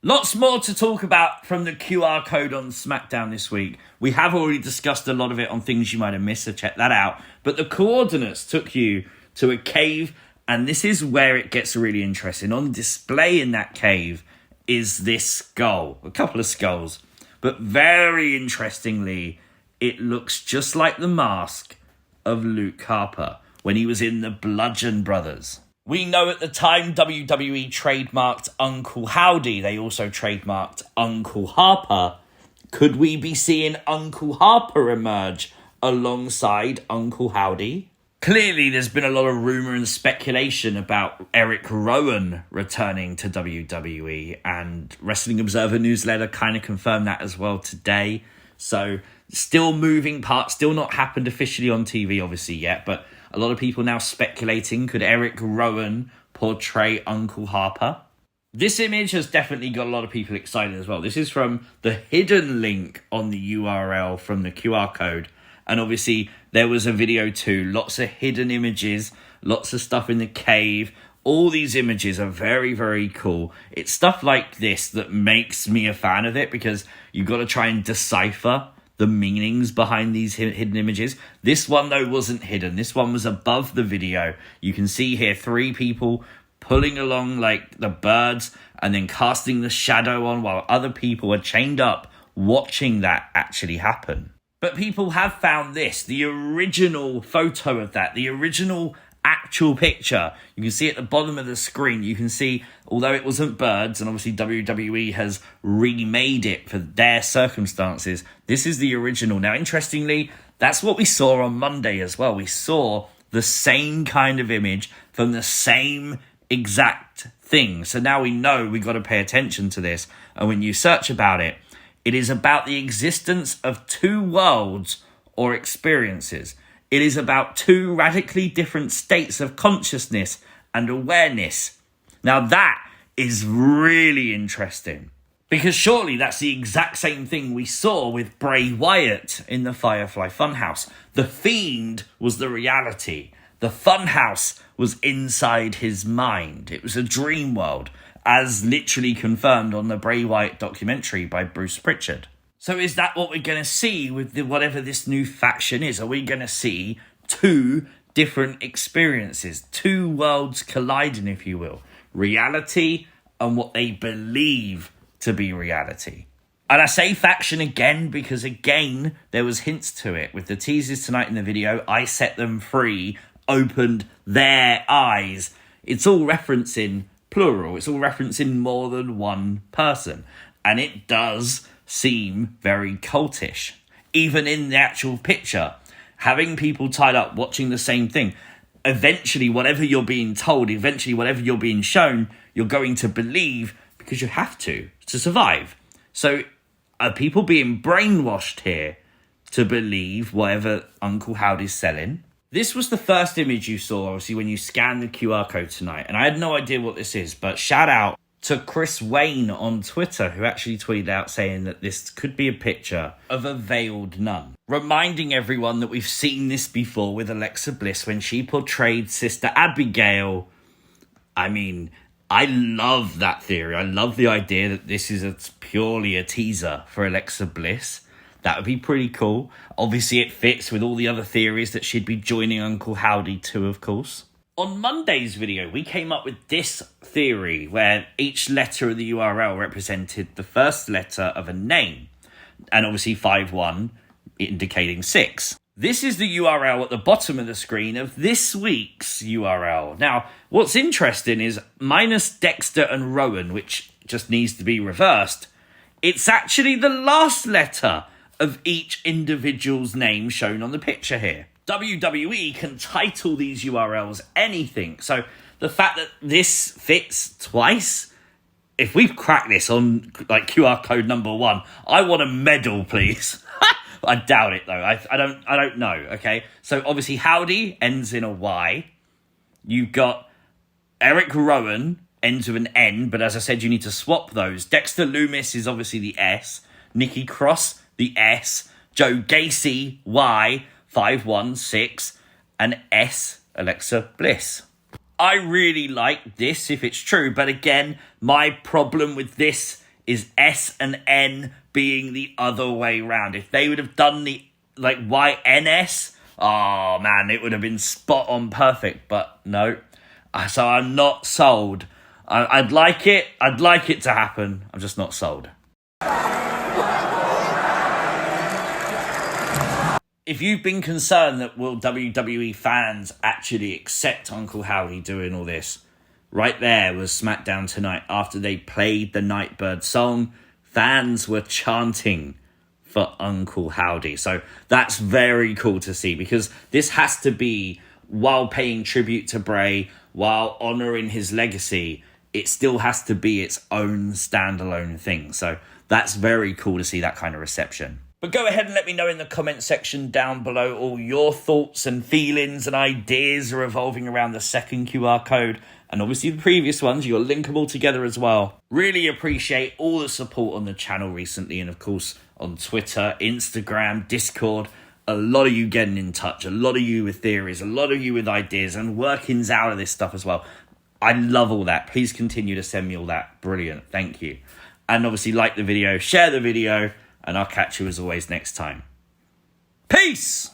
Lots more to talk about from the QR code on SmackDown this week. We have already discussed a lot of it on things you might have missed, so check that out. But the coordinates took you to a cave, and this is where it gets really interesting. On display in that cave is this skull, a couple of skulls. But very interestingly, it looks just like the mask of Luke Harper when he was in the Bludgeon Brothers. We know at the time WWE trademarked Uncle Howdy. They also trademarked Uncle Harper. Could we be seeing Uncle Harper emerge alongside Uncle Howdy? Clearly, there's been a lot of rumour and speculation about Eric Rowan returning to WWE, and Wrestling Observer newsletter kind of confirmed that as well today. So, still moving parts, still not happened officially on TV obviously yet, but a lot of people now speculating, could Eric Rowan portray Uncle Harper? This image has definitely got a lot of people excited as well. This is from the hidden link on the URL from the QR code. And obviously there was a video too. Lots of hidden images, lots of stuff in the cave. All these images are very, very cool. It's stuff like this that makes me a fan of it, because you've got to try and decipher the meanings behind these hidden images. This one, though, wasn't hidden. This one was above the video. You can see here 3 people pulling along like the birds and then casting the shadow on while other people are chained up watching that actually happen. But people have found this, the original photo of that, the original actual picture. You can see at the bottom of the screen, you can see, although it wasn't birds, and obviously WWE has remade it for their circumstances, this is the original. Now, interestingly, that's what we saw on Monday as well. We saw the same kind of image from the same exact thing. So now we know we got to pay attention to this. And when you search about it, it is about the existence of 2 worlds or experiences. It is about 2 radically different states of consciousness and awareness. Now that is really interesting, because surely that's the exact same thing we saw with Bray Wyatt in the Firefly Funhouse. The Fiend was the reality. The Funhouse was inside his mind. It was a dream world, as literally confirmed on the Bray Wyatt documentary by Bruce Pritchard. So is that what we're going to see with whatever this new faction is? Are we going to see 2 different experiences, 2 worlds colliding, if you will? Reality and what they believe to be reality. And I say faction again because, again, there was hints to it. With the teases tonight in the video, I set them free, opened their eyes. It's all referencing plural. It's all referencing more than one person. And it does seem very cultish. Even in the actual picture, having people tied up watching the same thing, eventually whatever you're being told, eventually whatever you're being shown, you're going to believe, because you have to survive. So are people being brainwashed here to believe whatever Uncle Howdy's selling? This was the first image you saw, obviously, when you scanned the QR code tonight. And I had no idea what this is, but shout out to Chris Wayne on Twitter, who actually tweeted out saying that this could be a picture of a veiled nun. Reminding everyone that we've seen this before with Alexa Bliss when she portrayed Sister Abigail. I mean, I love that theory. I love the idea that this is purely a teaser for Alexa Bliss. That would be pretty cool. Obviously, it fits with all the other theories that she'd be joining Uncle Howdy too, of course. On Monday's video, we came up with this theory where each letter of the URL represented the first letter of a name. And obviously 5-1 indicating 6. This is the URL at the bottom of the screen of this week's URL. Now, what's interesting is minus Dexter and Rowan, which just needs to be reversed, it's actually the last letter of each individual's name shown on the picture here. WWE can title these URLs anything. So the fact that this fits twice, if we've cracked this on like QR code number 1, I want a medal, please. I doubt it though. I don't know. Okay. So obviously Howdy ends in a Y. You've got Eric Rowan ends with an N, but as I said, you need to swap those. Dexter Loomis is obviously the S. Nikki Cross, the S. Joe Gacy, Y. 516, and S, Alexa Bliss. I really like this if it's true, but again, my problem with this is S and N being the other way round. If they would have done the, like, YNS, oh man, it would have been spot on perfect, but no. So I'm not sold. I'd like it to happen. I'm just not sold. If you've been concerned that will WWE fans actually accept Uncle Howdy doing all this, right there was SmackDown tonight. After they played the Nightbird song, fans were chanting for Uncle Howdy. So that's very cool to see, because this has to be, while paying tribute to Bray, while honouring his legacy, it still has to be its own standalone thing. So that's very cool to see that kind of reception. But go ahead and let me know in the comment section down below all your thoughts and feelings and ideas revolving around the second QR code. And obviously the previous ones, you'll link them all together as well. Really appreciate all the support on the channel recently. And of course, on Twitter, Instagram, Discord. A lot of you getting in touch. A lot of you with theories. A lot of you with ideas and workings out of this stuff as well. I love all that. Please continue to send me all that. Brilliant. Thank you. And obviously like the video, share the video. And I'll catch you as always next time. Peace!